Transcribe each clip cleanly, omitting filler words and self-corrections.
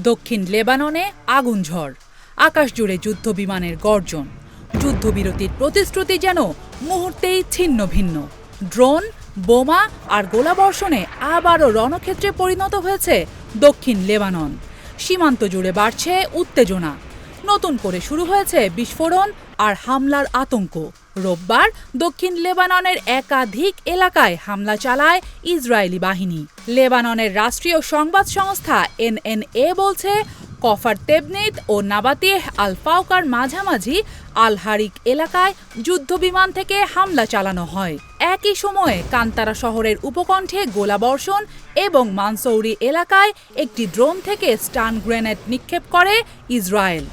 দক্ষিণ লেবাননে আগুন ঝড়, আকাশ জুড়ে যুদ্ধবিমানের গর্জন, যুদ্ধবিরতির প্রতিশ্রুতি যেন মুহূর্তেই ছিন্ন ভিন্ন। ড্রোন, বোমা আর গোলাবর্ষণে আবারও রণক্ষেত্রে পরিণত হয়েছে দক্ষিণ লেবানন। সীমান্ত জুড়ে বাড়ছে উত্তেজনা, নতুন করে শুরু হয়েছে বিস্ফোরণ আর হামলার আতঙ্ক। রোববার দক্ষিণ লেবাননের একাধিক এলাকায় হামলা চালায় ইসরায়েলি বাহিনী। লেবাননের রাষ্ট্রীয় সংবাদ সংস্থা এনএনএ বলছে, কফার তেবনিত ও নাবাতিহ আল ফাউকার মাঝামাঝি আল হারিক এলাকায় যুদ্ধবিমান থেকে হামলা চালানো হয়। একই সময়ে কান্তারা শহরের উপকণ্ঠে গোলাবর্ষণ এবং মানসৌরি এলাকায় একটি ড্রোন থেকে স্টান গ্রেনেড নিক্ষেপ করে ইসরায়েল।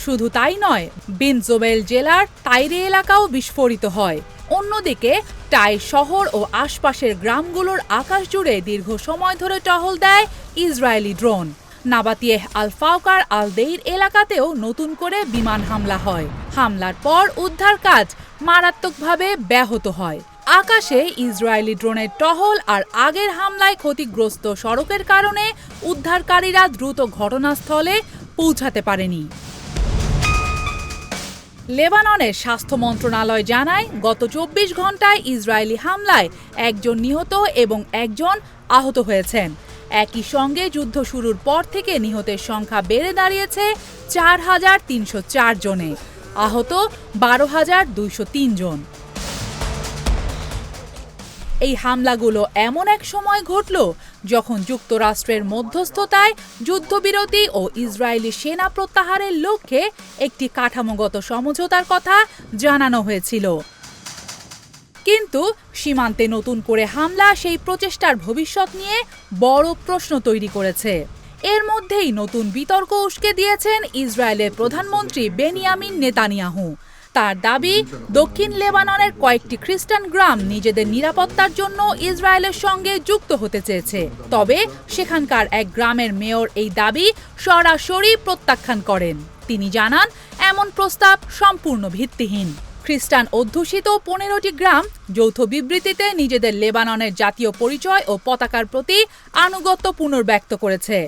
শুধু তাই নয়, বিন জোবেল জেলার তাইরে এলাকাও বিস্ফোরিত হয়। অন্যদিকে টাই শহর ও আশপাশের গ্রামগুলোর আকাশ জুড়ে দীর্ঘ সময় ধরে টহল দেয় ইসরায়েলি ড্রোন। নাবাতিহ আল ফাউকার আল দেইর এলাকাতেও নতুন করে বিমান হামলা হয়। হামলার পর উদ্ধার কাজ মারাত্মকভাবে ব্যাহত হয়। আকাশে ইসরায়েলি ড্রোনের টহল আর আগের হামলায় ক্ষতিগ্রস্ত সড়কের কারণে উদ্ধারকারীরা দ্রুত ঘটনাস্থলে পৌঁছাতে পারেনি। লেবাননের স্বাস্থ্য মন্ত্রণালয় জানায়, গত 24 ঘন্টায় ইসরায়েলি হামলায় একজন নিহত এবং একজন আহত হয়েছেন। একই সঙ্গে যুদ্ধ শুরুর পর থেকে নিহতের সংখ্যা বেড়ে দাঁড়িয়েছে 4,304 জনে, আহত 12,203 জন। এই হামলাগুলো এমন এক সময় ঘটল যখন যুক্তরাষ্ট্রের মধ্যস্থতায় যুদ্ধবিরতি ও ইসরায়েলি সেনা প্রত্যাহারের লক্ষ্যে একটি কাঠামোগত সমঝোতার কথা জানানো হয়েছিল। কিন্তু সীমান্তে নতুন করে হামলা সেই প্রচেষ্টার ভবিষ্যৎ নিয়ে বড় প্রশ্ন তৈরি করেছে। এর মধ্যেই নতুন বিতর্ক উস্কে দিয়েছেন ইসরায়েলের প্রধানমন্ত্রী বেনিয়ামিন নেতানিয়াহু। তার দাবি, দক্ষিণ লেবাননের কয়েকটি খ্রিস্টান গ্রাম নিজেদের নিরাপত্তার জন্য ইসরায়েলের সঙ্গে যুক্ত হতে চেয়েছে। তবে সেখানকার এক গ্রামের মেয়র এই দাবি সরাসরি প্রত্যাখ্যান করেন। তিনি জানান, এমন প্রস্তাব সম্পূর্ণ ভিত্তিহীন। খ্রিস্টান অধ্যুষিত 15টি গ্রাম যৌথ বিবৃতিতে নিজেদের লেবাননের জাতীয় পরিচয় ও পতাকার প্রতি আনুগত্য পুনর্ব্যক্ত করেছে।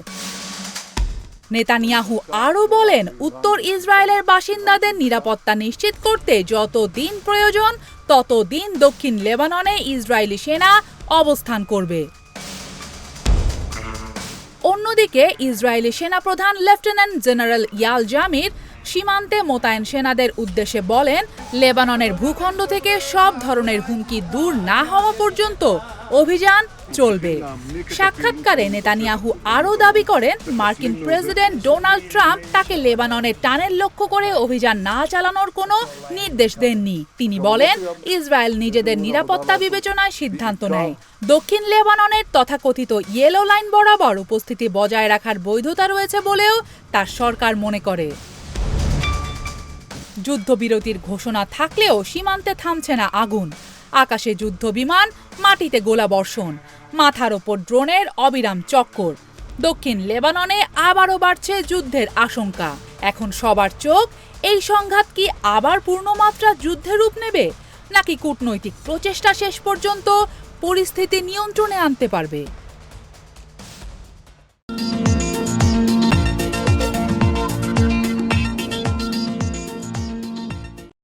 নেতানিয়াহু আরও বলেন, উত্তর ইসরায়েলের বাসিন্দাদের নিরাপত্তা নিশ্চিত করতে যত দিন প্রয়োজন ততদিন দক্ষিণ লেবাননে ইসরায়েলি সেনা অবস্থান করবে। অন্যদিকে ইসরায়েলি সেনাপ্রধান লেফটেন্যান্ট জেনারেল ইয়াল জামির সীমান্তে মোতায়েন সেনাদের উদ্দেশ্যে বলেন, লেবাননের ভূখণ্ড থেকে সব ধরনের হুমকি দূর না হওয়া পর্যন্ত অভিযান চলবে। সাক্ষাৎকারে নেতানিয়াহু আরও দাবি করেন, মার্কিন প্রেসিডেন্ট ডোনাল্ড ট্রাম্প তাকে লেবাননের টানেল লক্ষ্য করে অভিযান না চালানোর কোনো নির্দেশ দেননি। তিনি বলেন, ইসরায়েল নিজেদের নিরাপত্তা বিবেচনায় সিদ্ধান্ত নেয়। দক্ষিণ লেবাননের তথাকথিত ইয়েলো লাইন বরাবর উপস্থিতি বজায় রাখার বৈধতা রয়েছে বলেও তার সরকার মনে করে। যুদ্ধবিরতির ঘোষণা থাকলেও সীমান্তে থামছে না আগুন। আকাশে যুদ্ধবিমান, মাটিতে গোলাবর্ষণ, মাথার ওপর ড্রোনের অবিরাম চক্কর। দক্ষিণ লেবাননে আবারও বাড়ছে যুদ্ধের আশঙ্কা। এখন সবার চোখ, এই সংঘাত কি আবার পূর্ণমাত্রা যুদ্ধের রূপ নেবে, নাকি কূটনৈতিক প্রচেষ্টা শেষ পর্যন্ত পরিস্থিতি নিয়ন্ত্রণে আনতে পারবে?